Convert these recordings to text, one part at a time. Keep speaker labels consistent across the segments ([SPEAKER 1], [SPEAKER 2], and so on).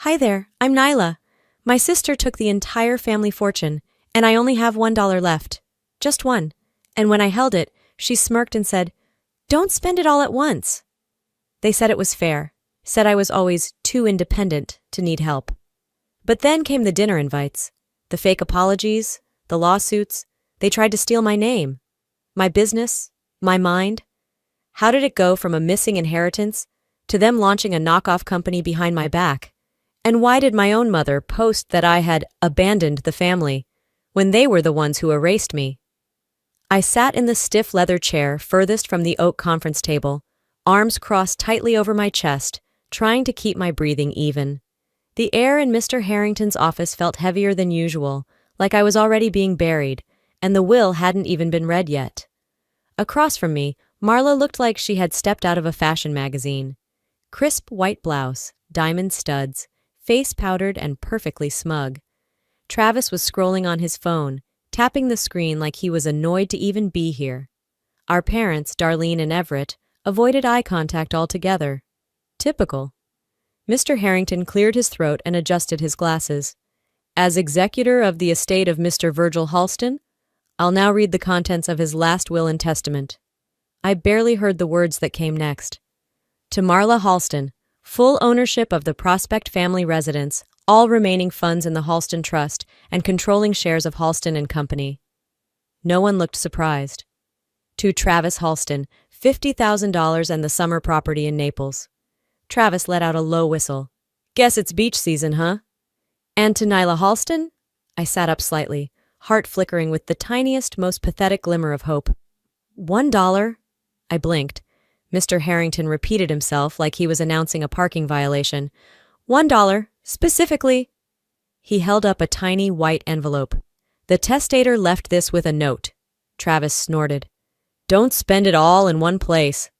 [SPEAKER 1] Hi there, I'm Nyla. My sister took the entire family fortune, and I only have $1 left. Just one. And when I held it, she smirked and said, "Don't spend it all at once." They said it was fair, said I was always too independent to need help. But then came the dinner invites, the fake apologies, the lawsuits. They tried to steal my name, my business, my mind. How did it go from a missing inheritance to them launching a knockoff company behind my back? And why did my own mother post that I had abandoned the family when they were the ones who erased me? I sat in the stiff leather chair furthest from the oak conference table, arms crossed tightly over my chest, trying to keep my breathing even. The air in Mr. Harrington's office felt heavier than usual, like I was already being buried, and the will hadn't even been read yet. Across from me, Marla looked like she had stepped out of a fashion magazine. Crisp white blouse, diamond studs, face powdered and perfectly smug. Travis was scrolling on his phone, tapping the screen like he was annoyed to even be here. Our parents, Darlene and Everett, avoided eye contact altogether. Typical. Mr. Harrington cleared his throat and adjusted his glasses. As executor of the estate of Mr. Virgil Halston, I'll now read the contents of his last will and testament. I barely heard the words that came next. To Marla Halston, full ownership of the Prospect family residence, all remaining funds in the Halston Trust, and controlling shares of Halston and Company. No one looked surprised. To Travis Halston, $50,000 and the summer property in Naples. Travis let out a low whistle. Guess it's beach season, huh? And to Nyla Halston? I sat up slightly, heart flickering with the tiniest, most pathetic glimmer of hope. $1? I blinked. Mr. Harrington repeated himself like he was announcing a parking violation. $1, specifically. He held up a tiny white envelope. The testator left this with a note. Travis snorted. Don't spend it all in one place.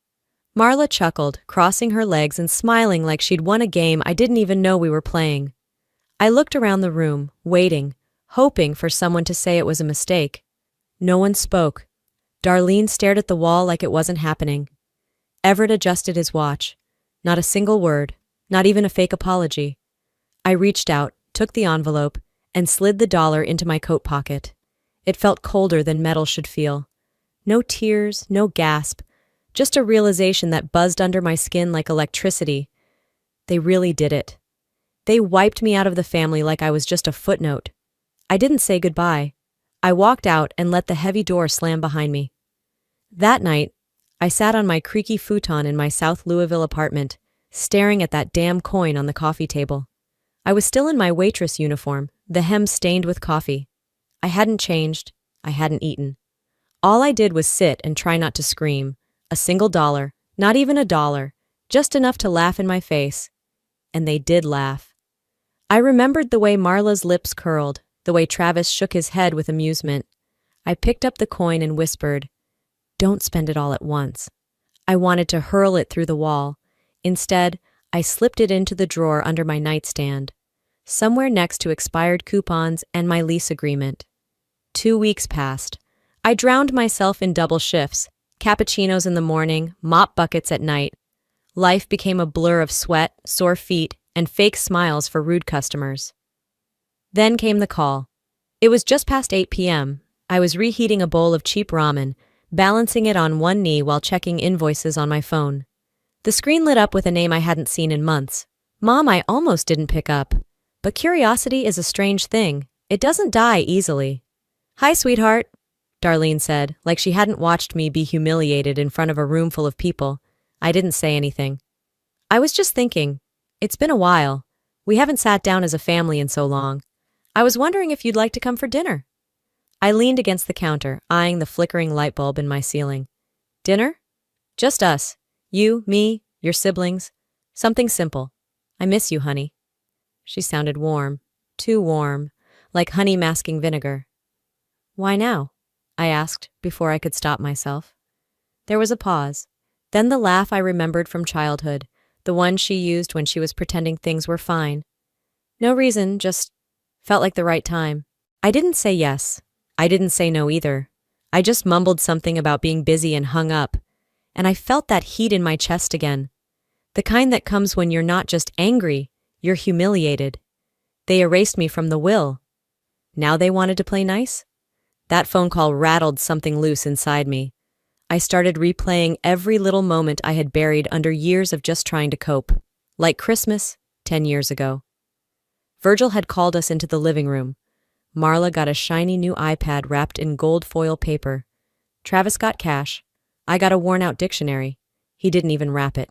[SPEAKER 1] Marla chuckled, crossing her legs and smiling like she'd won a game I didn't even know we were playing. I looked around the room, waiting, hoping for someone to say it was a mistake. No one spoke. Darlene stared at the wall like it wasn't happening. Everett adjusted his watch. Not a single word, not even a fake apology. I reached out, took the envelope, and slid the dollar into my coat pocket. It felt colder than metal should feel. No tears, no gasp, just a realization that buzzed under my skin like electricity. They really did it. They wiped me out of the family like I was just a footnote. I didn't say goodbye. I walked out and let the heavy door slam behind me. That night, I sat on my creaky futon in my South Louisville apartment, staring at that damn coin on the coffee table. I was still in my waitress uniform, the hem stained with coffee. I hadn't changed. I hadn't eaten. All I did was sit and try not to scream. A single dollar, not even a dollar, just enough to laugh in my face. And they did laugh. I remembered the way Marla's lips curled, the way Travis shook his head with amusement. I picked up the coin and whispered, "Don't spend it all at once." I wanted to hurl it through the wall. Instead, I slipped it into the drawer under my nightstand, somewhere next to expired coupons and my lease agreement. 2 weeks passed. I drowned myself in double shifts, cappuccinos in the morning, mop buckets at night. Life became a blur of sweat, sore feet, and fake smiles for rude customers. Then came the call. It was just past 8 p.m. I was reheating a bowl of cheap ramen, balancing it on one knee while checking invoices on my phone. The screen lit up with a name I hadn't seen in months. Mom, I almost didn't pick up. But curiosity is a strange thing. It doesn't die easily. "Hi, sweetheart," Darlene said, like she hadn't watched me be humiliated in front of a room full of people. I didn't say anything. "I was just thinking. It's been a while. We haven't sat down as a family in so long. I was wondering if you'd like to come for dinner." I leaned against the counter, eyeing the flickering light bulb in my ceiling. "Dinner? Just us. You, me, your siblings. Something simple. I miss you, honey." She sounded warm. Too warm. Like honey masking vinegar. "Why now?" I asked, before I could stop myself. There was a pause. Then the laugh I remembered from childhood, the one she used when she was pretending things were fine. No reason, just felt like the right time. I didn't say yes. I didn't say no either. I just mumbled something about being busy and hung up, and I felt that heat in my chest again. The kind that comes when you're not just angry, You're humiliated. They erased me from the will. Now they wanted to play nice? That phone call rattled something loose inside me. I started replaying every little moment I had buried under years of just trying to cope. Like Christmas, 10 years ago. Virgil had called us into the living room. Marla got a shiny new iPad wrapped in gold foil paper. Travis got cash. I got a worn-out dictionary. He didn't even wrap it.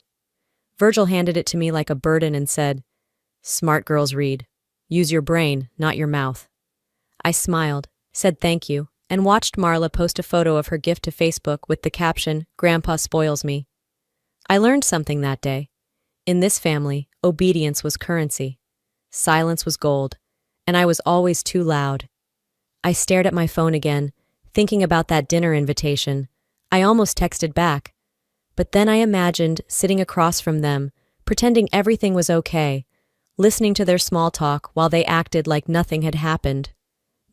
[SPEAKER 1] Virgil handed it to me like a burden and said, "Smart girls read. Use your brain, not your mouth." I smiled, said thank you, and watched Marla post a photo of her gift to Facebook with the caption, "Grandpa spoils me." I learned something that day. In this family, obedience was currency. Silence was gold, and I was always too loud. I stared at my phone again, thinking about that dinner invitation. I almost texted back. But then I imagined sitting across from them, pretending everything was okay, listening to their small talk while they acted like nothing had happened.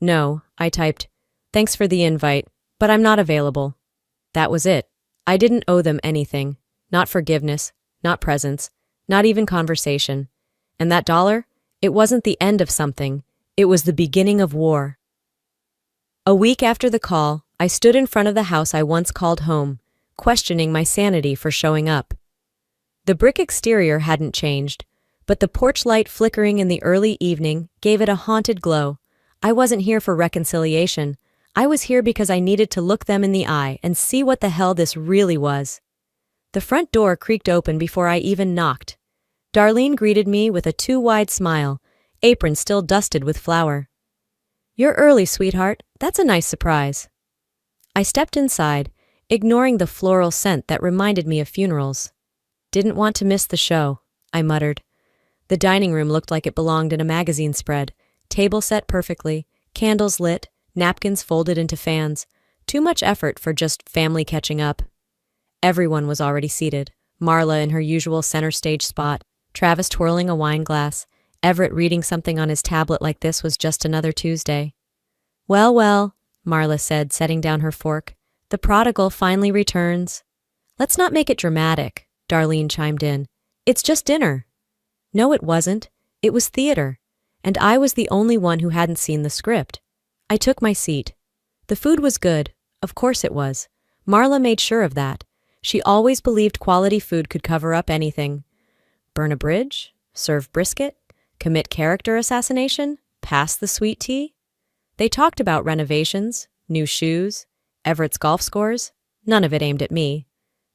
[SPEAKER 1] "No," I typed. "Thanks for the invite, but I'm not available." That was it. I didn't owe them anything. Not forgiveness, not presents, not even conversation. And that dollar? It wasn't the end of something. It was the beginning of war. A week after the call, I stood in front of the house I once called home, questioning my sanity for showing up. The brick exterior hadn't changed, but the porch light flickering in the early evening gave it a haunted glow. I wasn't here for reconciliation. I was here because I needed to look them in the eye and see what the hell this really was. The front door creaked open before I even knocked. Darlene greeted me with a too-wide smile, apron still dusted with flour. "You're early, sweetheart. That's a nice surprise." I stepped inside, ignoring the floral scent that reminded me of funerals. "Didn't want to miss the show," I muttered. The dining room looked like it belonged in a magazine spread, table set perfectly, candles lit, napkins folded into fans. Too much effort for just family catching up. Everyone was already seated, Marla in her usual center stage spot, Travis twirling a wine glass, Everett reading something on his tablet like this was just another Tuesday. "Well, well," Marla said, setting down her fork. "The prodigal finally returns." "Let's not make it dramatic," Darlene chimed in. "It's just dinner." No, it wasn't. It was theater. And I was the only one who hadn't seen the script. I took my seat. The food was good. Of course it was. Marla made sure of that. She always believed quality food could cover up anything. Burn a bridge? Serve brisket? Commit character assassination? Pass the sweet tea? They talked about renovations, new shoes, Everett's golf scores. None of it aimed at me.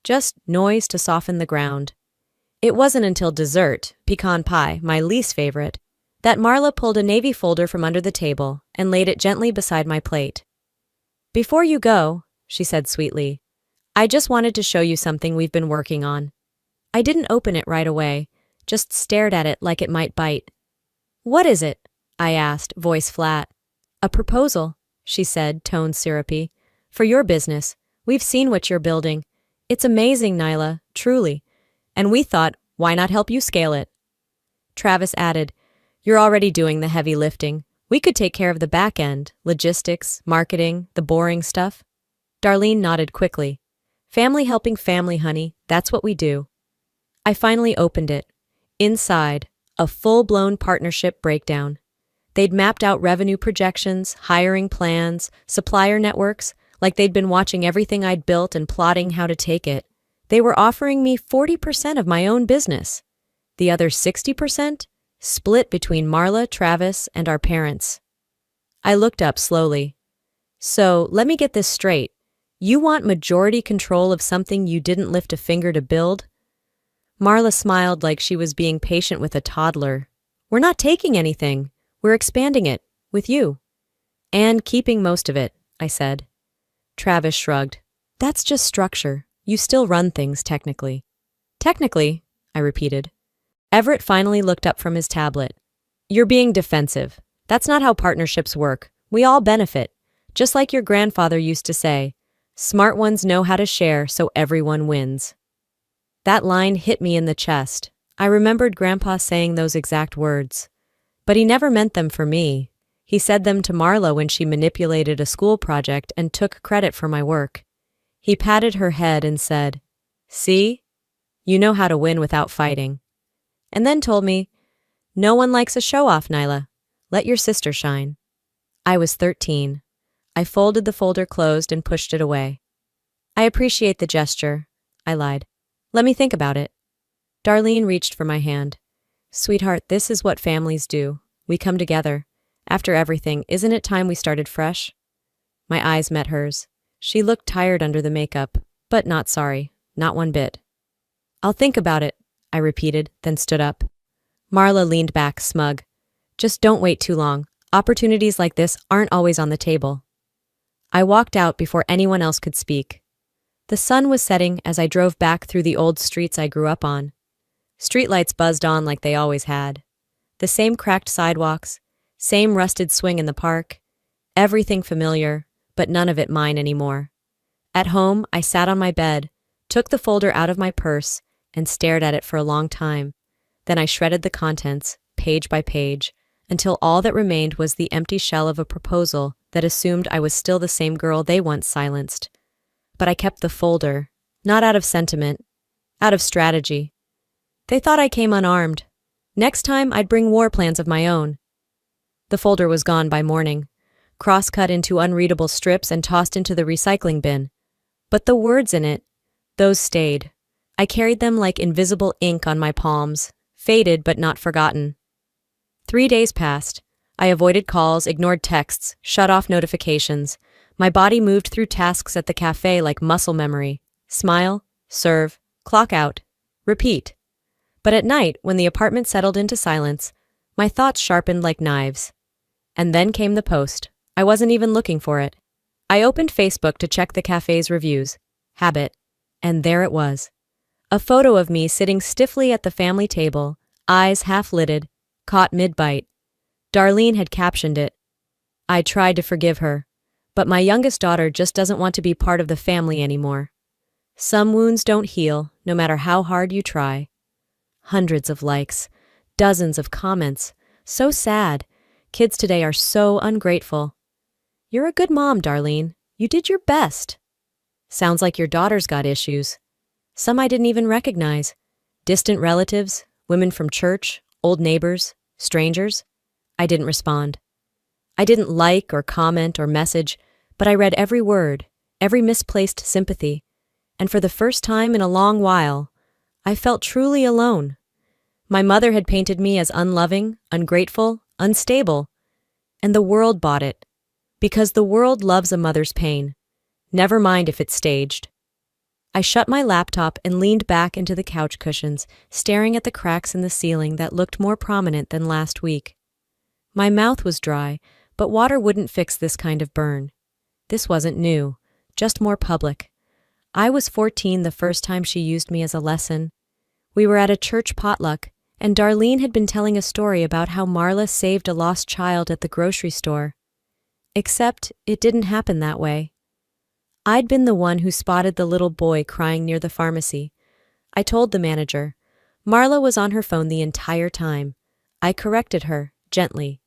[SPEAKER 1] Just noise to soften the ground. It wasn't until dessert, pecan pie, my least favorite, that Marla pulled a navy folder from under the table and laid it gently beside my plate. "Before you go," she said sweetly, "I just wanted to show you something we've been working on." I didn't open it right away, just stared at it like it might bite. "What is it?" I asked, voice flat. "A proposal," she said, tone syrupy. "For your business. We've seen what you're building. It's amazing, Nyla, truly. And we thought, why not help you scale it?" Travis added, "You're already doing the heavy lifting. We could take care of the back end, logistics, marketing, the boring stuff." Darlene nodded quickly. "Family helping family, honey. That's what we do." I finally opened it. Inside, a full-blown partnership breakdown. They'd mapped out revenue projections, hiring plans, supplier networks, like they'd been watching everything I'd built and plotting how to take it. They were offering me 40% of my own business. The other 60%? Split between Marla, Travis, and our parents. I looked up slowly. "So, let me get this straight. You want majority control of something you didn't lift a finger to build?" Marla smiled like she was being patient with a toddler. "We're not taking anything. We're expanding it. With you." "And keeping most of it," I said. Travis shrugged. "That's just structure. You still run things, technically." "Technically," I repeated. Everett finally looked up from his tablet. "You're being defensive. That's not how partnerships work. We all benefit. Just like your grandfather used to say, smart ones know how to share so everyone wins." That line hit me in the chest. I remembered Grandpa saying those exact words. But he never meant them for me. He said them to Marla when she manipulated a school project and took credit for my work. He patted her head and said, "See? You know how to win without fighting." And then told me, No one likes a show-off, Nyla. Let your sister shine. I was 13. I folded the folder closed and pushed it away. I appreciate the gesture, I lied. Let me think about it. Darlene reached for my hand. Sweetheart, this is what families do. We come together. After everything, isn't it time we started fresh? My eyes met hers. She looked tired under the makeup, but not sorry, not one bit. I'll think about it, I repeated, then stood up. Marla leaned back, smug. Just don't wait too long. Opportunities like this aren't always on the table. I walked out before anyone else could speak. The sun was setting as I drove back through the old streets I grew up on. Streetlights buzzed on like they always had. The same cracked sidewalks, same rusted swing in the park. Everything familiar, but none of it mine anymore. At home, I sat on my bed, took the folder out of my purse, and stared at it for a long time. Then I shredded the contents, page by page, until all that remained was the empty shell of a proposal that assumed I was still the same girl they once silenced. But I kept the folder, not out of sentiment, out of strategy. They thought I came unarmed. Next time, I'd bring war plans of my own. The folder was gone by morning, cross-cut into unreadable strips and tossed into the recycling bin. But the words in it, those stayed. I carried them like invisible ink on my palms, faded but not forgotten. 3 days passed. I avoided calls, ignored texts, shut off notifications. My body moved through tasks at the cafe like muscle memory. Smile, serve, clock out, repeat. But at night, when the apartment settled into silence, my thoughts sharpened like knives. And then came the post. I wasn't even looking for it. I opened Facebook to check the cafe's reviews. Habit. And there it was. A photo of me sitting stiffly at the family table, eyes half-lidded, caught mid-bite. Darlene had captioned it. I tried to forgive her, but my youngest daughter just doesn't want to be part of the family anymore. Some wounds don't heal, no matter how hard you try. Hundreds of likes, dozens of comments. So sad. Kids today are so ungrateful. You're a good mom, Darlene. You did your best. Sounds like your daughter's got issues. Some I didn't even recognize. Distant relatives, women from church, old neighbors, strangers. I didn't respond. I didn't like or comment or message, but I read every word, every misplaced sympathy. And for the first time in a long while, I felt truly alone. My mother had painted me as unloving, ungrateful, unstable. And the world bought it. Because the world loves a mother's pain. Never mind if it's staged. I shut my laptop and leaned back into the couch cushions, staring at the cracks in the ceiling that looked more prominent than last week. My mouth was dry, but water wouldn't fix this kind of burn. This wasn't new, just more public. I was 14 the first time she used me as a lesson. We were at a church potluck, and Darlene had been telling a story about how Marla saved a lost child at the grocery store. Except it didn't happen that way. I'd been the one who spotted the little boy crying near the pharmacy. I told the manager. Marla was on her phone the entire time. I corrected her, gently.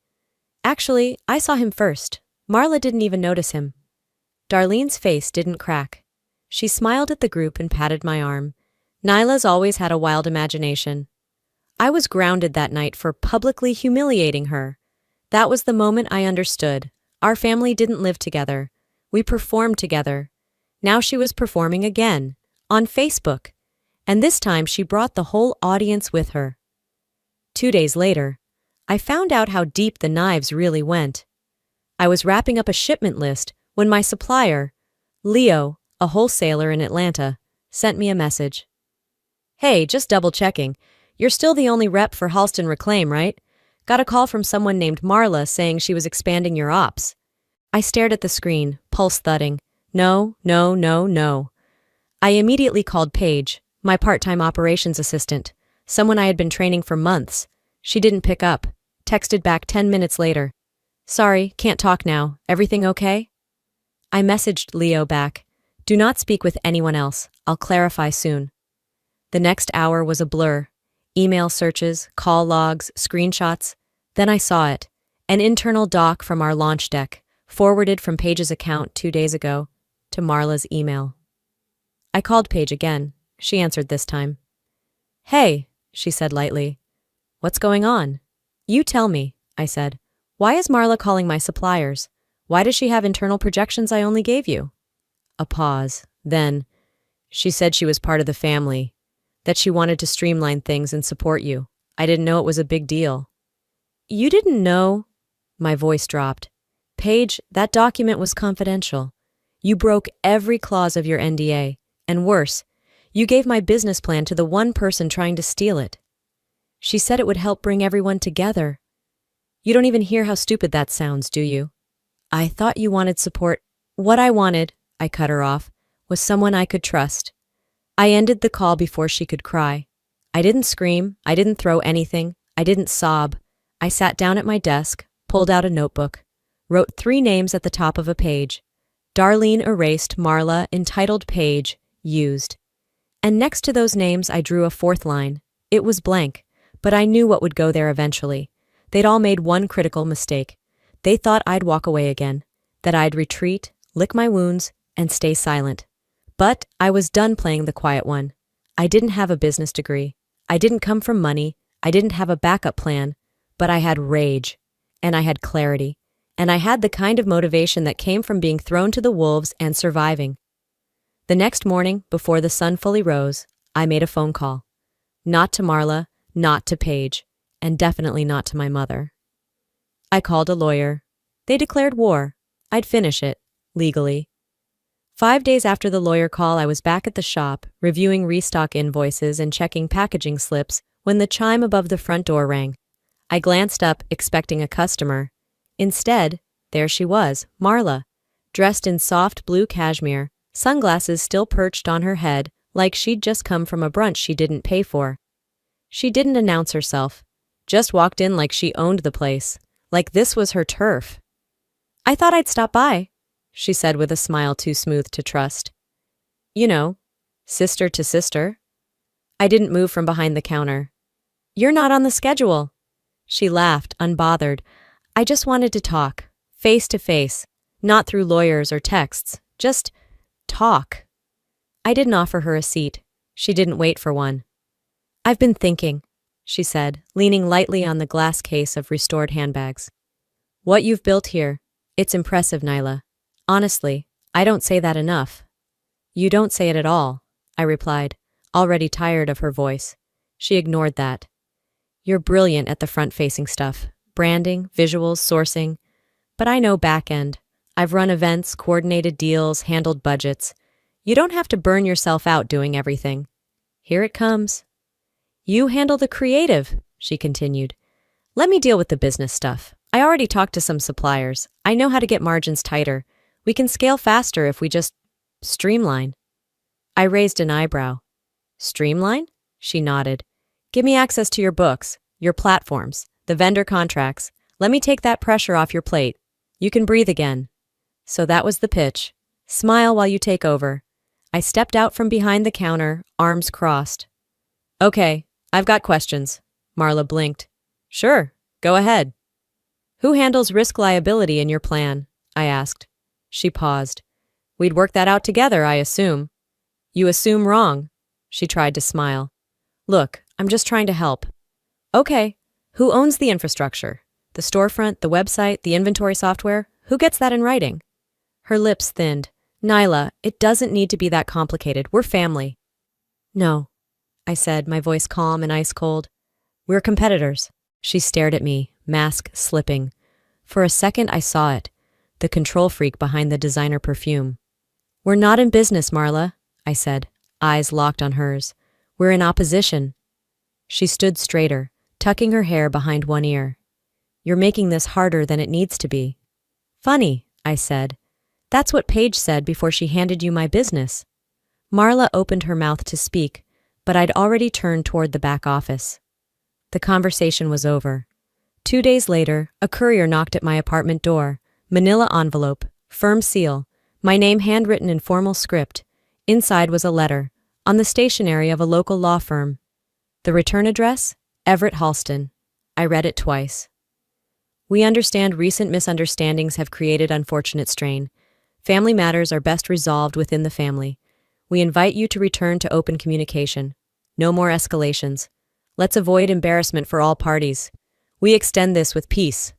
[SPEAKER 1] Actually, I saw him first. Marla didn't even notice him. Darlene's face didn't crack. She smiled at the group and patted my arm. Nyla's always had a wild imagination. I was grounded that night for publicly humiliating her. That was the moment I understood. Our family didn't live together. We performed together. Now she was performing again, on Facebook. And this time she brought the whole audience with her. 2 days later, I found out how deep the knives really went. I was wrapping up a shipment list when my supplier, Leo, a wholesaler in Atlanta, sent me a message. Hey, just double-checking. You're still the only rep for Halston Reclaim, right? Got a call from someone named Marla saying she was expanding your ops. I stared at the screen, pulse thudding. No. I immediately called Paige, my part-time operations assistant, someone I had been training for months. She didn't pick up. Texted back 10 minutes later. Sorry, can't talk now. Everything okay? I messaged Leo back. Do not speak with anyone else. I'll clarify soon. The next hour was a blur. Email searches, call logs, screenshots. Then I saw it. An internal doc from our launch deck, forwarded from Paige's account 2 days ago to Marla's email. I called Paige again. She answered this time. Hey, she said lightly. What's going on? You tell me, I said. Why is Marla calling my suppliers? Why does she have internal projections I only gave you? A pause. Then, she said she was part of the family, that she wanted to streamline things and support you. I didn't know it was a big deal. You didn't know? My voice dropped. Paige, that document was confidential. You broke every clause of your NDA, and worse, you gave my business plan to the one person trying to steal it. She said it would help bring everyone together. You don't even hear how stupid that sounds, do you? I thought you wanted support. What I wanted, I cut her off, was someone I could trust. I ended the call before she could cry. I didn't scream, I didn't throw anything, I didn't sob. I sat down at my desk, pulled out a notebook, wrote 3 names at the top of a page. Darlene erased, Marla, entitled page, used. And next to those names I drew a 4th line. It was blank, but I knew what would go there eventually. They'd all made one critical mistake. They thought I'd walk away again, that I'd retreat, lick my wounds, and stay silent. But I was done playing the quiet one. I didn't have a business degree. I didn't come from money. I didn't have a backup plan. But I had rage, and I had clarity, and I had the kind of motivation that came from being thrown to the wolves and surviving. The next morning, before the sun fully rose, I made a phone call. Not to Marla, not to Paige, and definitely not to my mother. I called a lawyer. They declared war. I'd finish it, legally. 5 days after the lawyer call, I was back at the shop, reviewing restock invoices and checking packaging slips when the chime above the front door rang. I glanced up, expecting a customer. Instead, there she was, Marla, dressed in soft blue cashmere, sunglasses still perched on her head like she'd just come from a brunch she didn't pay for. She didn't announce herself, just walked in like she owned the place, like this was her turf. I thought I'd stop by, she said with a smile too smooth to trust. You know, sister to sister. I didn't move from behind the counter. You're not on the schedule. She laughed, unbothered. I just wanted to talk, face to face, not through lawyers or texts, just talk. I didn't offer her a seat. She didn't wait for one. I've been thinking, she said, leaning lightly on the glass case of restored handbags. What you've built here, it's impressive, Nyla. Honestly, I don't say that enough. You don't say it at all, I replied, already tired of her voice. She ignored that. You're brilliant at the front-facing stuff, branding, visuals, sourcing. But I know back-end. I've run events, coordinated deals, handled budgets. You don't have to burn yourself out doing everything. Here it comes. You handle the creative, she continued. Let me deal with the business stuff. I already talked to some suppliers. I know how to get margins tighter. We can scale faster if we just streamline. I raised an eyebrow. Streamline? She nodded. Give me access to your books, your platforms, the vendor contracts. Let me take that pressure off your plate. You can breathe again. So that was the pitch. Smile while you take over. I stepped out from behind the counter, arms crossed. Okay, I've got questions. Marla blinked. Sure, go ahead. Who handles risk liability in your plan? I asked. She paused. We'd work that out together, I assume. You assume wrong. She tried to smile. Look, I'm just trying to help. Okay, who owns the infrastructure? The storefront, the website, the inventory software? Who gets that in writing? Her lips thinned. Nyla, it doesn't need to be that complicated. We're family. No, I said, my voice calm and ice cold. We're competitors. She stared at me, mask slipping. For a second I saw it, the control freak behind the designer perfume. We're not in business, Marla, I said, eyes locked on hers. We're in opposition. She stood straighter, tucking her hair behind one ear. You're making this harder than it needs to be. Funny, I said. That's what Paige said before she handed you my business. Marla opened her mouth to speak, but I'd already turned toward the back office. The conversation was over. 2 days later, a courier knocked at my apartment door. Manila envelope, firm seal, my name handwritten in formal script. Inside was a letter, on the stationery of a local law firm. The return address? Everett Halston. I read it twice. We understand recent misunderstandings have created unfortunate strain. Family matters are best resolved within the family. We invite you to return to open communication. No more escalations. Let's avoid embarrassment for all parties. We extend this with peace.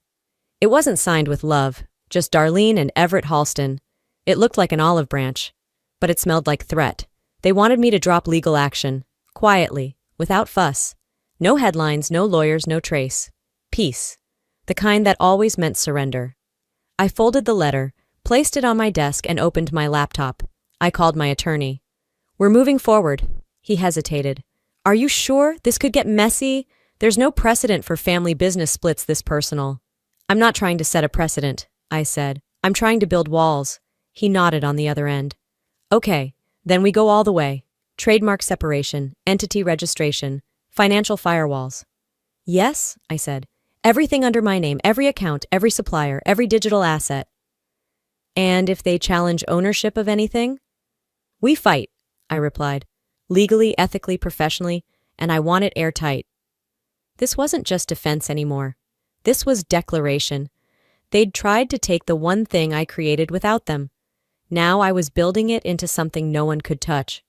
[SPEAKER 1] It wasn't signed with love, just Darlene and Everett Halston. It looked like an olive branch, but it smelled like threat. They wanted me to drop legal action, quietly, without fuss. No headlines, no lawyers, no trace. Peace. The kind that always meant surrender. I folded the letter, placed it on my desk, and opened my laptop. I called my attorney. We're moving forward. He hesitated. Are you sure? This could get messy. There's no precedent for family business splits this personal. I'm not trying to set a precedent, I said. I'm trying to build walls. He nodded on the other end. Okay, then we go all the way. Trademark separation, entity registration, financial firewalls. Yes, I said. Everything under my name, every account, every supplier, every digital asset. And if they challenge ownership of anything? We fight, I replied. Legally, ethically, professionally, and I want it airtight. This wasn't just defense anymore. This was declaration. They'd tried to take the one thing I created without them. Now I was building it into something no one could touch.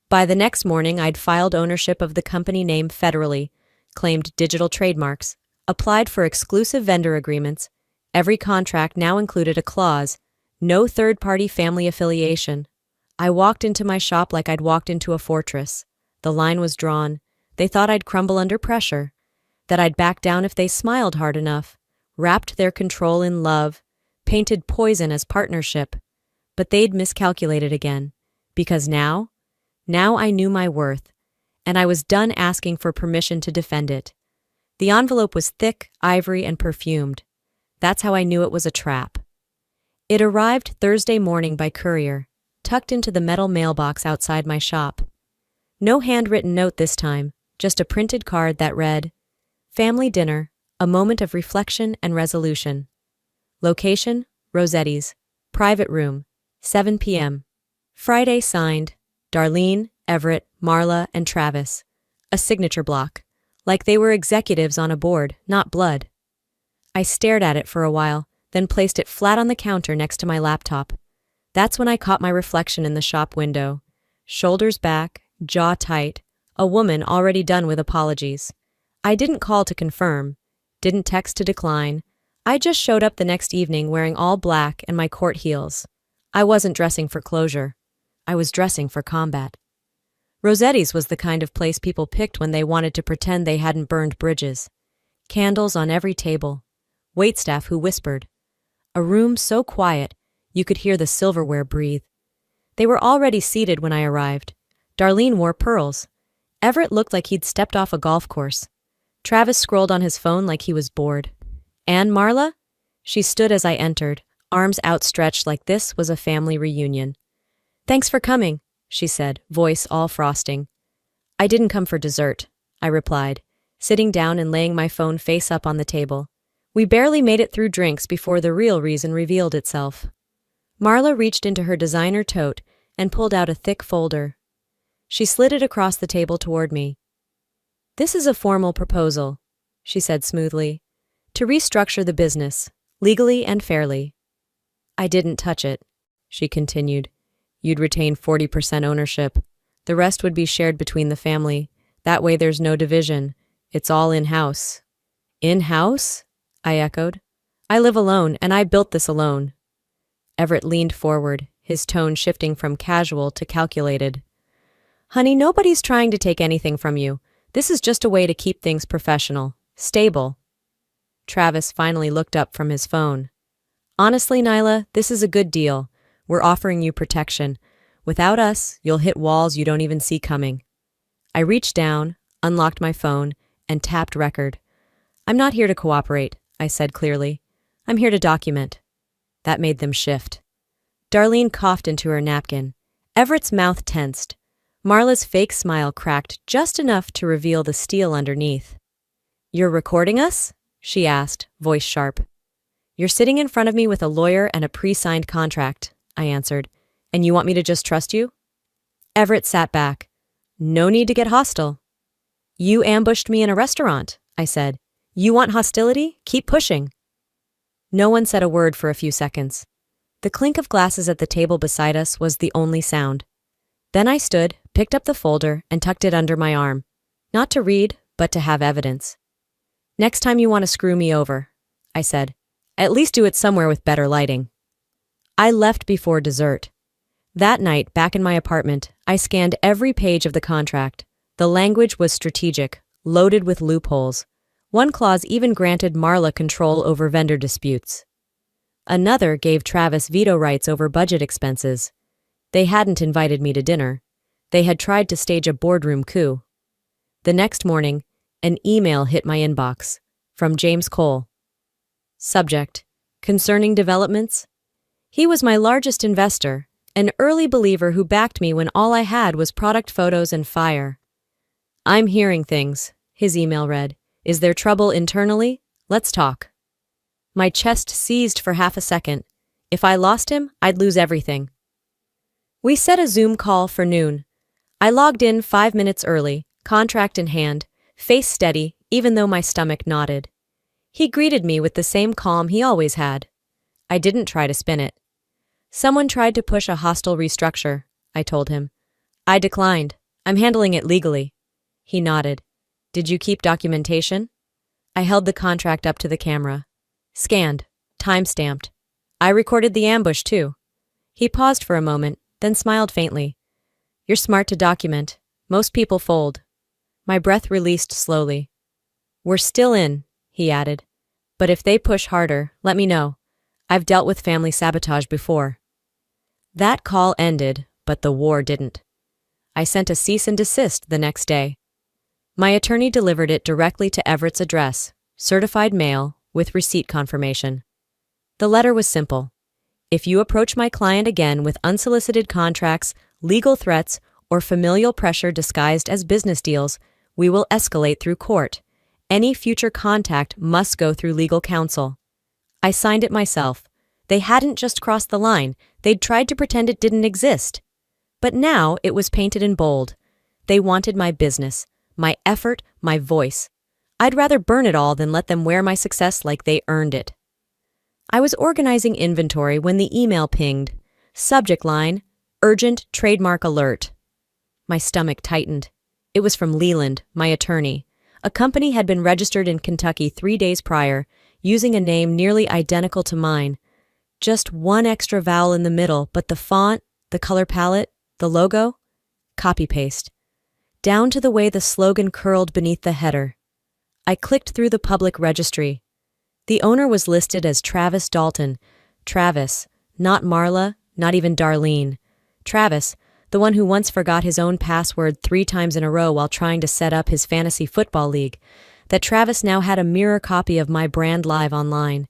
[SPEAKER 1] By the next morning, I'd filed ownership of the company name federally, claimed digital trademarks, applied for exclusive vendor agreements. Every contract now included a clause, no third-party family affiliation. I walked into my shop like I'd walked into a fortress. The line was drawn. They thought I'd crumble under pressure, that I'd back down if they smiled hard enough, wrapped their control in love, painted poison as partnership. But they'd miscalculated again, because now I knew my worth, and I was done asking for permission to defend it. The envelope was thick, ivory, and perfumed. That's how I knew it was a trap. It arrived Thursday morning by courier, tucked into the metal mailbox outside my shop. No handwritten note this time, just a printed card that read, Family dinner, a moment of reflection and resolution. Location, Rossetti's. Private room, 7 p.m. Friday signed, Darlene, Everett, Marla, and Travis. A signature block, like they were executives on a board, not blood. I stared at it for a while, then placed it flat on the counter next to my laptop. That's when I caught my reflection in the shop window. Shoulders back, jaw tight, a woman already done with apologies. I didn't call to confirm, didn't text to decline. I just showed up the next evening wearing all black and my court heels. I wasn't dressing for closure. I was dressing for combat. Rossetti's was the kind of place people picked when they wanted to pretend they hadn't burned bridges. Candles on every table. Waitstaff who whispered. A room so quiet you could hear the silverware breathe. They were already seated when I arrived. Darlene wore pearls. Everett looked like he'd stepped off a golf course. Travis scrolled on his phone like he was bored. And Marla? She stood as I entered, arms outstretched like this was a family reunion. Thanks for coming, she said, voice all frosting. I didn't come for dessert, I replied, sitting down and laying my phone face up on the table. We barely made it through drinks before the real reason revealed itself. Marla reached into her designer tote and pulled out a thick folder. She slid it across the table toward me. This is a formal proposal, she said smoothly, to restructure the business, legally and fairly. I didn't touch it, she continued. You'd retain 40% ownership. The rest would be shared between the family. That way there's no division. It's all in-house. In-house? I echoed. I live alone, and I built this alone. Everett leaned forward, his tone shifting from casual to calculated. Honey, nobody's trying to take anything from you. This is just a way to keep things professional, stable. Travis finally looked up from his phone. Honestly, Nyla, this is a good deal. We're offering you protection. Without us, you'll hit walls you don't even see coming. I reached down, unlocked my phone, and tapped record. I'm not here to cooperate, I said clearly. I'm here to document. That made them shift. Darlene coughed into her napkin. Everett's mouth tensed. Marla's fake smile cracked just enough to reveal the steel underneath. You're recording us? She asked, voice sharp. You're sitting in front of me with a lawyer and a pre-signed contract, I answered. And you want me to just trust you? Everett sat back. No need to get hostile. You ambushed me in a restaurant, I said. You want hostility? Keep pushing. No one said a word for a few seconds. The clink of glasses at the table beside us was the only sound. Then I stood, picked up the folder, and tucked it under my arm. Not to read, but to have evidence. Next time you want to screw me over, I said. At least do it somewhere with better lighting. I left before dessert. That night, back in my apartment, I scanned every page of the contract. The language was strategic, loaded with loopholes. One clause even granted Marla control over vendor disputes. Another gave Travis veto rights over budget expenses. They hadn't invited me to dinner. They had tried to stage a boardroom coup. The next morning, an email hit my inbox from James Cole. Subject: concerning developments. He was my largest investor, an early believer who backed me when all I had was product photos and fire. I'm hearing things, his email read. Is there trouble internally? Let's talk. My chest seized for half a second. If I lost him, I'd lose everything. We set a Zoom call for noon. I logged in 5 minutes early, contract in hand, face steady, even though my stomach knotted. He greeted me with the same calm he always had. I didn't try to spin it. Someone tried to push a hostile restructure, I told him. I declined. I'm handling it legally. He nodded. Did you keep documentation? I held the contract up to the camera. Scanned. Time-stamped. I recorded the ambush, too. He paused for a moment, then smiled faintly. You're smart to document. Most people fold. My breath released slowly. We're still in, he added. But if they push harder, let me know. I've dealt with family sabotage before. That call ended, but the war didn't. I sent a cease and desist the next day. My attorney delivered it directly to Everett's address, certified mail, with receipt confirmation. The letter was simple. If you approach my client again with unsolicited contracts, legal threats, or familial pressure disguised as business deals, we will escalate through court. Any future contact must go through legal counsel. I signed it myself. They hadn't just crossed the line, they'd tried to pretend it didn't exist. But now it was painted in bold. They wanted my business, my effort, my voice. I'd rather burn it all than let them wear my success like they earned it. I was organizing inventory when the email pinged. Subject line: urgent trademark alert. My stomach tightened. It was from Leland, my attorney. A company had been registered in Kentucky 3 days prior, using a name nearly identical to mine. Just one extra vowel in the middle, but the font, the color palette, the logo? Copy-paste. Down to the way the slogan curled beneath the header. I clicked through the public registry. The owner was listed as Travis Dalton. Travis, not Marla, not even Darlene. Travis, the one who once forgot his own password 3 times in a row while trying to set up his fantasy football league. That Travis now had a mirror copy of my brand live online.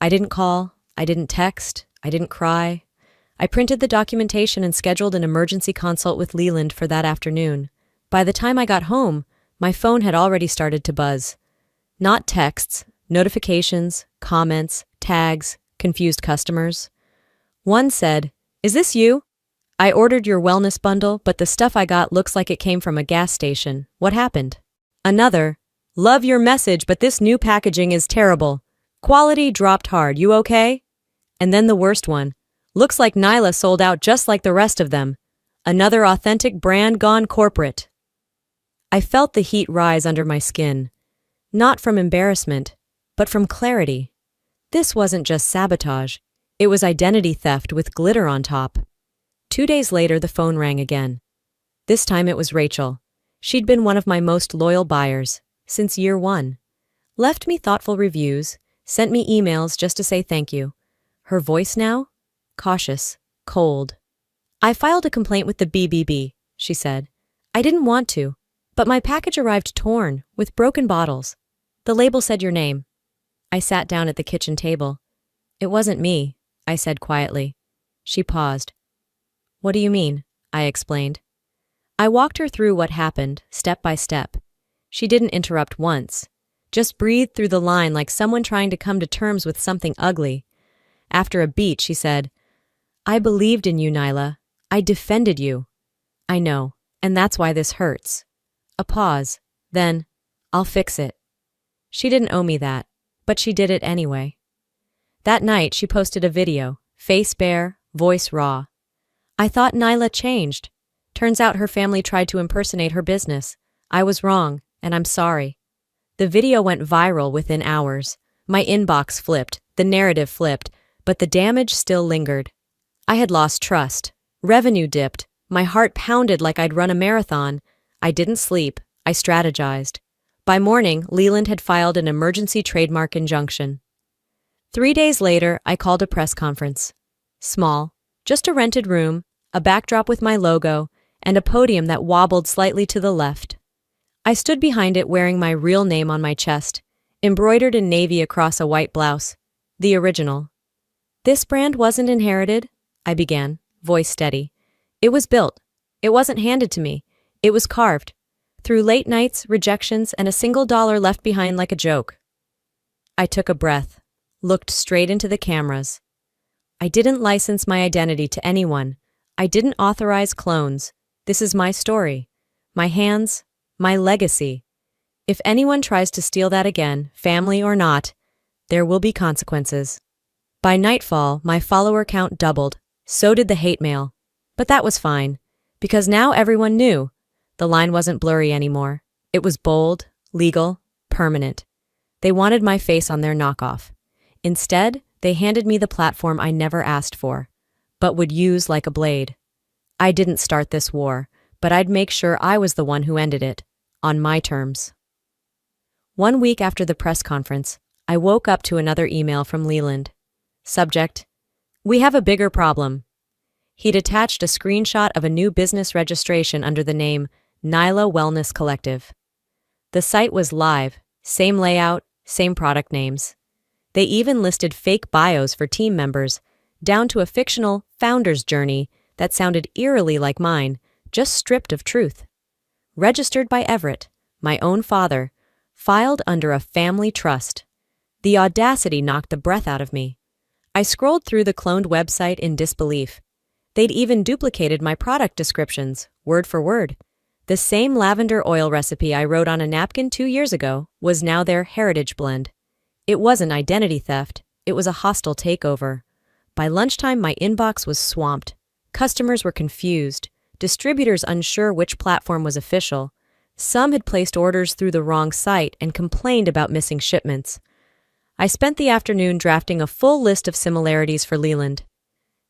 [SPEAKER 1] I didn't call, I didn't text, I didn't cry. I printed the documentation and scheduled an emergency consult with Leland for that afternoon. By the time I got home, my phone had already started to buzz. Not texts, notifications, comments, tags, confused customers. One said, "Is this you? I ordered your wellness bundle, but the stuff I got looks like it came from a gas station. What happened?" Another, "Love your message, but this new packaging is terrible. Quality dropped hard. You okay?" And then the worst one, "Looks like Nyla sold out just like the rest of them. Another authentic brand gone corporate." I felt the heat rise under my skin. Not from embarrassment, but from clarity. This wasn't just sabotage. It was identity theft with glitter on top. 2 days later, the phone rang again. This time it was Rachel. She'd been one of my most loyal buyers since year 1. Left me thoughtful reviews, sent me emails just to say thank you. Her voice now? Cautious, cold. "I filed a complaint with the BBB," she said. "I didn't want to, but my package arrived torn, with broken bottles. The label said your name." I sat down at the kitchen table. "It wasn't me," I said quietly. She paused. "What do you mean?" I explained. I walked her through what happened, step by step. She didn't interrupt once, just breathed through the line like someone trying to come to terms with something ugly. After a beat, she said, "I believed in you, Nyla. I defended you." "I know, and that's why this hurts." A pause, then, "I'll fix it." She didn't owe me that, but she did it anyway. That night, she posted a video, face bare, voice raw. "I thought Nyla changed. Turns out her family tried to impersonate her business. I was wrong, and I'm sorry." The video went viral within hours. My inbox flipped, the narrative flipped, but the damage still lingered. I had lost trust. Revenue dipped. My heart pounded like I'd run a marathon. I didn't sleep. I strategized. By morning, Leland had filed an emergency trademark injunction. 3 days later, I called a press conference. Small, just a rented room, a backdrop with my logo, and a podium that wobbled slightly to the left. I stood behind it wearing my real name on my chest, embroidered in navy across a white blouse. The original. "This brand wasn't inherited," I began, voice steady. "It was built. It wasn't handed to me. It was carved. Through late nights, rejections, and a single dollar left behind like a joke." I took a breath, looked straight into the cameras. I didn't license my identity to anyone. I didn't authorize clones. This is my story. My hands, my legacy. If anyone tries to steal that again, family or not, there will be consequences. By nightfall, my follower count doubled. So did the hate mail. But that was fine, because now everyone knew. The line wasn't blurry anymore. It was bold, legal, permanent. They wanted my face on their knockoff. Instead, they handed me the platform I never asked for, but would use like a blade. I didn't start this war, but I'd make sure I was the one who ended it, on my terms. 1 week after the press conference, I woke up to another email from Leland. Subject: "We have a bigger problem." He'd attached a screenshot of a new business registration under the name Nyla Wellness Collective. The site was live, same layout, same product names. They even listed fake bios for team members, down to a fictional founder's journey that sounded eerily like mine, just stripped of truth. Registered by Everett, my own father, filed under a family trust. The audacity knocked the breath out of me. I scrolled through the cloned website in disbelief. They'd even duplicated my product descriptions, word for word. The same lavender oil recipe I wrote on a napkin 2 years ago was now their heritage blend. It wasn't identity theft, it was a hostile takeover. By lunchtime, my inbox was swamped. Customers were confused, distributors unsure which platform was official. Some had placed orders through the wrong site and complained about missing shipments. I spent the afternoon drafting a full list of similarities for Leland.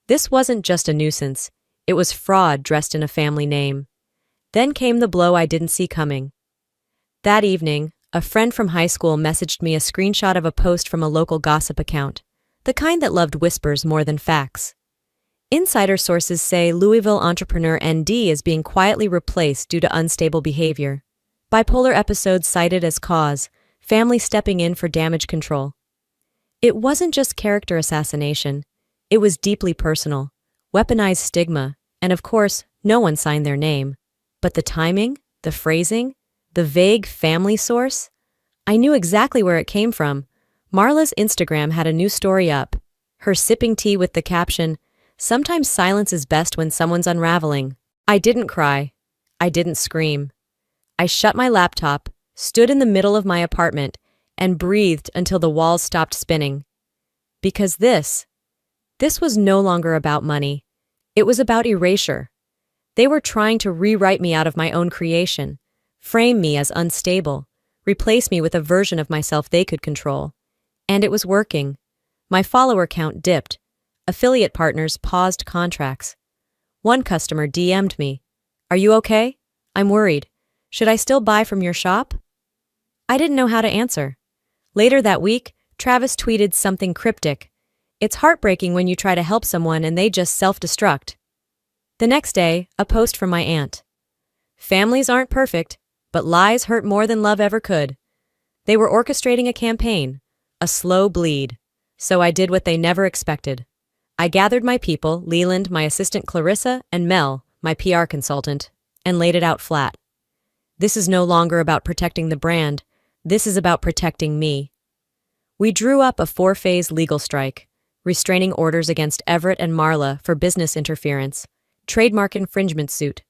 [SPEAKER 1] This wasn't just a nuisance, it was fraud dressed in a family name. Then came the blow I didn't see coming. That evening, a friend from high school messaged me a screenshot of a post from a local gossip account, the kind that loved whispers more than facts. Insider sources say Louisville entrepreneur ND is being quietly replaced due to unstable behavior. Bipolar episodes cited as cause, family stepping in for damage control. It wasn't just character assassination. It was deeply personal, weaponized stigma, and of course, no one signed their name. But the timing, the phrasing, the vague family source? I knew exactly where it came from. Marla's Instagram had a new story up. Her sipping tea with the caption, "Sometimes silence is best when someone's unraveling." I didn't cry. I didn't scream. I shut my laptop, stood in the middle of my apartment, and breathed until the walls stopped spinning. Because this was no longer about money. It was about erasure. They were trying to rewrite me out of my own creation, frame me as unstable, replace me with a version of myself they could control. And it was working. My follower count dipped. Affiliate partners paused contracts. One customer DM'd me, "Are you okay? I'm worried. Should I still buy from your shop?" I didn't know how to answer. Later that week, Travis tweeted something cryptic. "It's heartbreaking when you try to help someone and they just self-destruct." The next day, a post from my aunt. "Families aren't perfect, but lies hurt more than love ever could." They were orchestrating a campaign, a slow bleed. So I did what they never expected. I gathered my people, Leland, my assistant Clarissa, and Mel, my PR consultant, and laid it out flat. This is no longer about protecting the brand. This is about protecting me. We drew up a 4-phase legal strike, restraining orders against Everett and Marla for business interference, trademark infringement suit,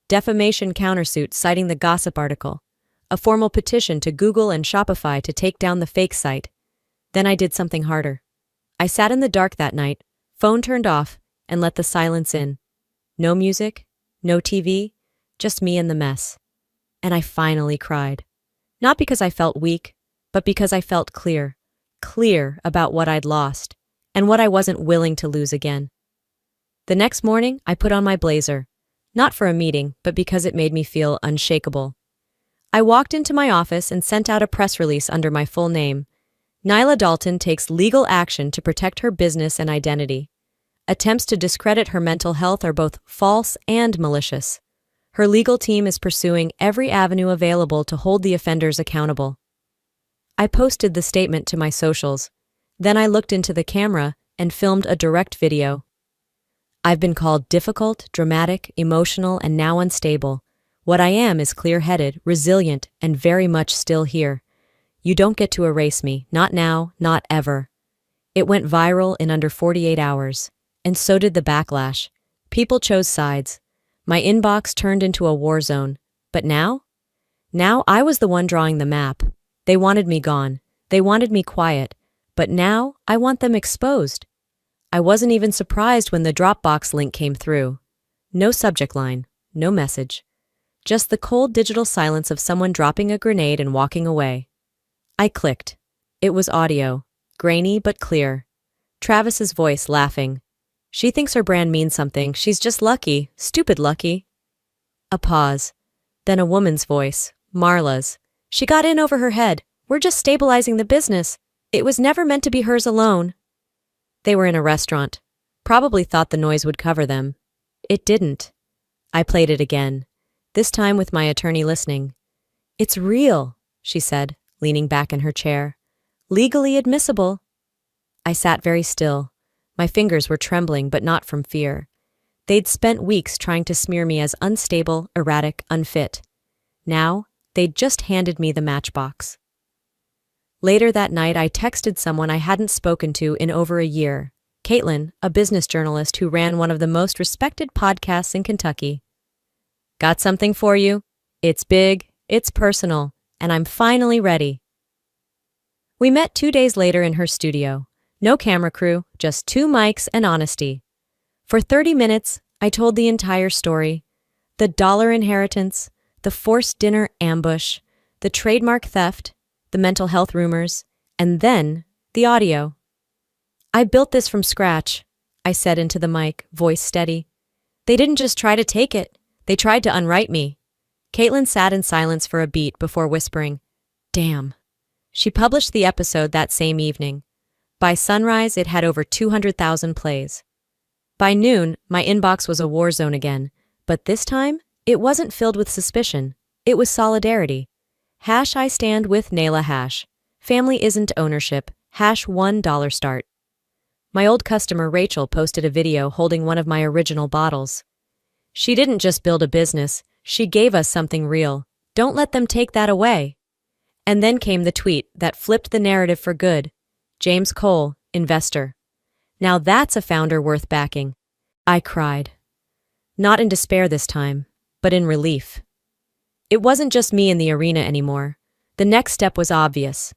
[SPEAKER 1] defamation countersuit citing the gossip article, a formal petition to Google and Shopify to take down the fake site. Then I did something harder. I sat in the dark that night, phone turned off, and let the silence in. No music, no TV, just me and the mess. And I finally cried. Not because I felt weak, but because I felt clear. Clear about what I'd lost, and what I wasn't willing to lose again. The next morning, I put on my blazer. Not for a meeting, but because it made me feel unshakable. I walked into my office and sent out a press release under my full name. Nyla Dalton takes legal action to protect her business and identity. Attempts to discredit her mental health are both false and malicious. Her legal team is pursuing every avenue available to hold the offenders accountable. I posted the statement to my socials. Then I looked into the camera and filmed a direct video. I've been called difficult, dramatic, emotional, and now unstable. What I am is clear-headed, resilient, and very much still here. You don't get to erase me, not now, not ever. It went viral in under 48 hours. And so did the backlash. People chose sides. My inbox turned into a war zone. But now? Now I was the one drawing the map. They wanted me gone. They wanted me quiet. But now I want them exposed. I wasn't even surprised when the Dropbox link came through. No subject line, no message. Just the cold digital silence of someone dropping a grenade and walking away. I clicked. It was audio, grainy but clear. Travis's voice laughing. She thinks her brand means something. She's just lucky, stupid lucky. A pause. Then a woman's voice, Marla's. She got in over her head. We're just stabilizing the business. It was never meant to be hers alone. They were in a restaurant. Probably thought the noise would cover them. It didn't. I played it again, this time with my attorney listening. It's real, she said, leaning back in her chair. Legally admissible. I sat very still. My fingers were trembling, but not from fear. They'd spent weeks trying to smear me as unstable, erratic, unfit. Now, they'd just handed me the matchbox. Later that night, I texted someone I hadn't spoken to in over a year, Caitlin, a business journalist who ran one of the most respected podcasts in Kentucky. Got something for you? It's big, it's personal, and I'm finally ready. We met 2 days later in her studio. No camera crew, just 2 mics and honesty. For 30 minutes, I told the entire story. The dollar inheritance, the forced dinner ambush, the trademark theft, the mental health rumors, and then the audio. I built this from scratch, I said into the mic, voice steady. They didn't just try to take it, they tried to unwrite me. Caitlin sat in silence for a beat before whispering, "Damn." She published the episode that same evening. By sunrise, it had over 200,000 plays. By noon, my inbox was a war zone again, but this time, it wasn't filled with suspicion. It was solidarity. I stand with Nyla. Family isn't ownership. $1 start. My old customer Rachel posted a video holding one of my original bottles. She didn't just build a business, she gave us something real. Don't let them take that away. And then came the tweet that flipped the narrative for good. James Cole, investor. Now that's a founder worth backing. I cried. Not in despair this time, but in relief. It wasn't just me in the arena anymore. The next step was obvious.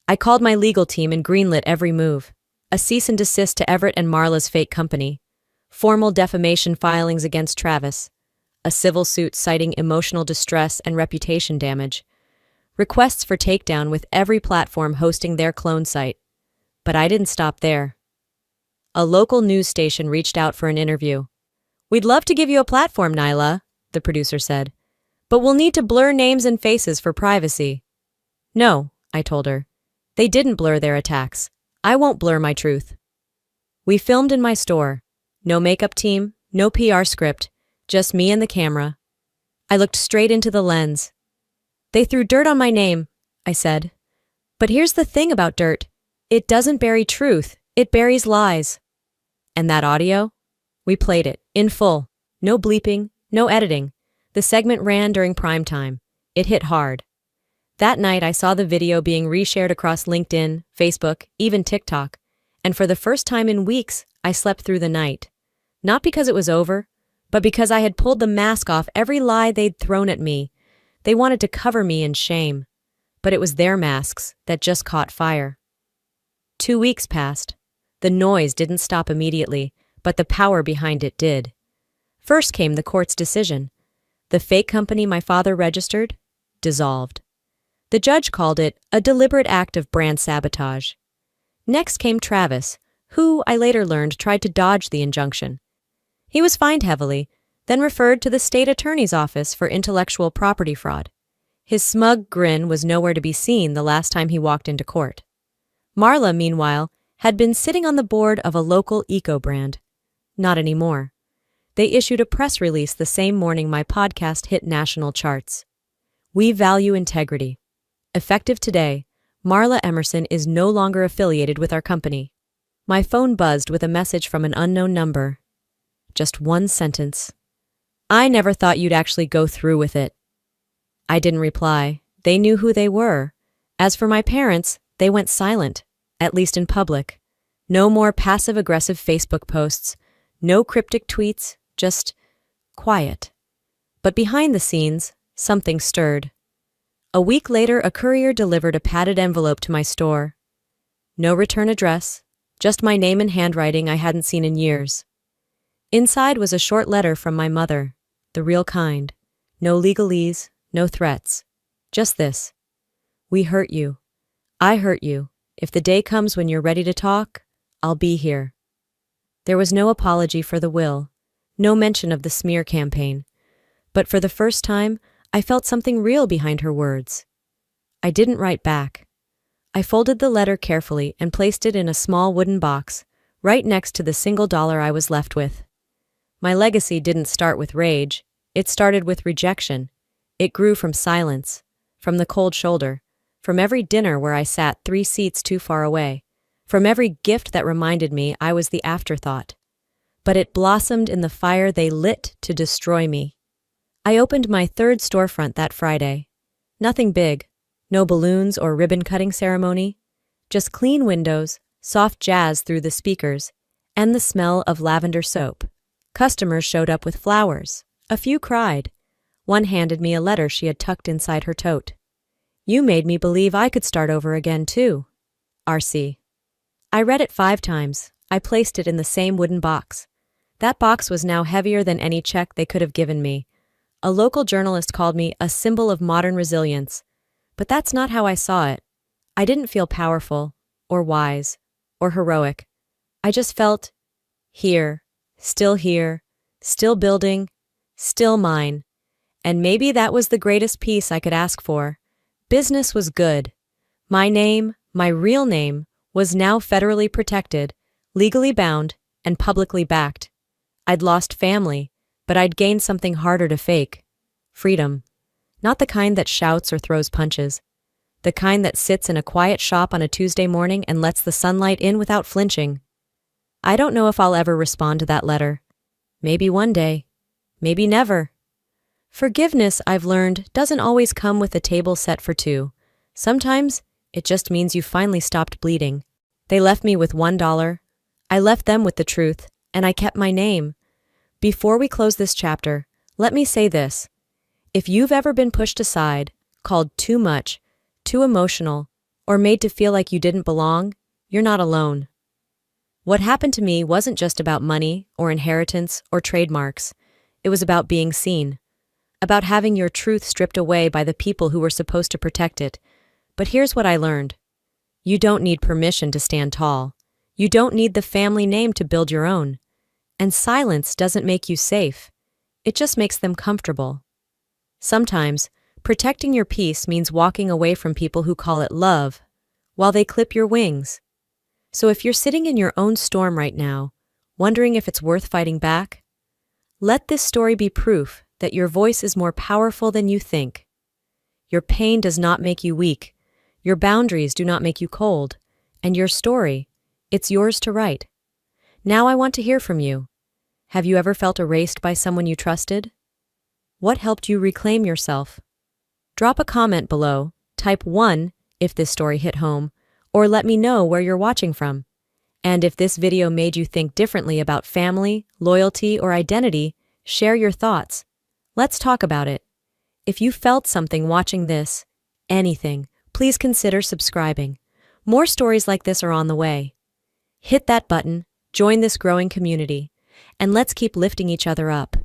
[SPEAKER 1] I called my legal team and greenlit every move. A cease and desist to Everett and Marla's fake company. Formal defamation filings against Travis. A civil suit citing emotional distress and reputation damage. Requests for takedown with every platform hosting their clone site. But I didn't stop there. A local news station reached out for an interview. We'd love to give you a platform, Nyla, the producer said. But we'll need to blur names and faces for privacy. No, I told her. They didn't blur their attacks. I won't blur my truth. We filmed in my store. No makeup team, no PR script, just me and the camera. I looked straight into the lens. They threw dirt on my name, I said. But here's the thing about dirt. It doesn't bury truth, it buries lies. And that audio? We played it, in full. No bleeping, no editing. The segment ran during prime time. It hit hard. That night I saw the video being reshared across LinkedIn, Facebook, even TikTok. And for the first time in weeks, I slept through the night. Not because it was over, but because I had pulled the mask off every lie they'd thrown at me. They wanted to cover me in shame. But it was their masks that just caught fire. 2 weeks passed. The noise didn't stop immediately, but the power behind it did. First came the court's decision. The fake company my father registered dissolved. The judge called it a deliberate act of brand sabotage. Next came Travis, who, I later learned, tried to dodge the injunction. He was fined heavily, then referred to the state attorney's office for intellectual property fraud. His smug grin was nowhere to be seen the last time he walked into court. Marla, meanwhile, had been sitting on the board of a local eco-brand. Not anymore. They issued a press release the same morning my podcast hit national charts. We value integrity. Effective today, Marla Emerson is no longer affiliated with our company. My phone buzzed with a message from an unknown number. Just one sentence. I never thought you'd actually go through with it. I didn't reply. They knew who they were. As for my parents, they went silent, at least in public. No more passive-aggressive Facebook posts, no cryptic tweets, just quiet. But behind the scenes, something stirred. A week later, a courier delivered a padded envelope to my store. No return address, just my name and handwriting I hadn't seen in years. Inside was a short letter from my mother, the real kind. No legalese, no threats. Just this. We hurt you. I hurt you. If the day comes when you're ready to talk, I'll be here. There was no apology for the will, no mention of the smear campaign. But for the first time, I felt something real behind her words. I didn't write back. I folded the letter carefully and placed it in a small wooden box, right next to the single $1 I was left with. My legacy didn't start with rage. It started with rejection. It grew from silence, from the cold shoulder, from every dinner where I sat 3 seats too far away, from every gift that reminded me I was the afterthought. But it blossomed in the fire they lit to destroy me. I opened my 3rd storefront that Friday. Nothing big, no balloons or ribbon-cutting ceremony, just clean windows, soft jazz through the speakers, and the smell of lavender soap. Customers showed up with flowers. A few cried. One handed me a letter she had tucked inside her tote. You made me believe I could start over again, too. R.C. I read it 5 times. I placed it in the same wooden box. That box was now heavier than any check they could have given me. A local journalist called me a symbol of modern resilience. But that's not how I saw it. I didn't feel powerful, or wise, or heroic. I just felt here, still building, still mine. And maybe that was the greatest piece I could ask for. Business was good. My name, my real name, was now federally protected, legally bound, and publicly backed. I'd lost family, but I'd gained something harder to fake. Freedom. Not the kind that shouts or throws punches. The kind that sits in a quiet shop on a Tuesday morning and lets the sunlight in without flinching. I don't know if I'll ever respond to that letter. Maybe one day. Maybe never. Forgiveness, I've learned, doesn't always come with a table set for 2. Sometimes it just means you finally stopped bleeding. They left me with $1. I left them with the truth, and I kept my name. Before we close this chapter, let me say this. If you've ever been pushed aside, called too much, too emotional, or made to feel like you didn't belong, you're not alone. What happened to me wasn't just about money or inheritance or trademarks. It was about being seen. About having your truth stripped away by the people who were supposed to protect it. But here's what I learned. You don't need permission to stand tall. You don't need the family name to build your own. And silence doesn't make you safe. It just makes them comfortable. Sometimes, protecting your peace means walking away from people who call it love, while they clip your wings. So if you're sitting in your own storm right now, wondering if it's worth fighting back, let this story be proof that your voice is more powerful than you think. Your pain does not make you weak, your boundaries do not make you cold, and your story, it's yours to write. Now I want to hear from you. Have you ever felt erased by someone you trusted? What helped you reclaim yourself? Drop a comment below, type 1 if this story hit home, or let me know where you're watching from. And if this video made you think differently about family, loyalty, or identity, share your thoughts. Let's talk about it. If you felt something watching this, anything, please consider subscribing. More stories like this are on the way. Hit that button, join this growing community, and let's keep lifting each other up.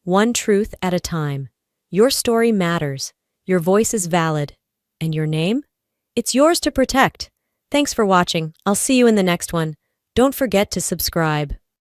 [SPEAKER 1] One truth at a time. Your story matters. Your voice is valid. And your name? It's yours to protect. Thanks for watching. I'll see you in the next one. Don't forget to subscribe.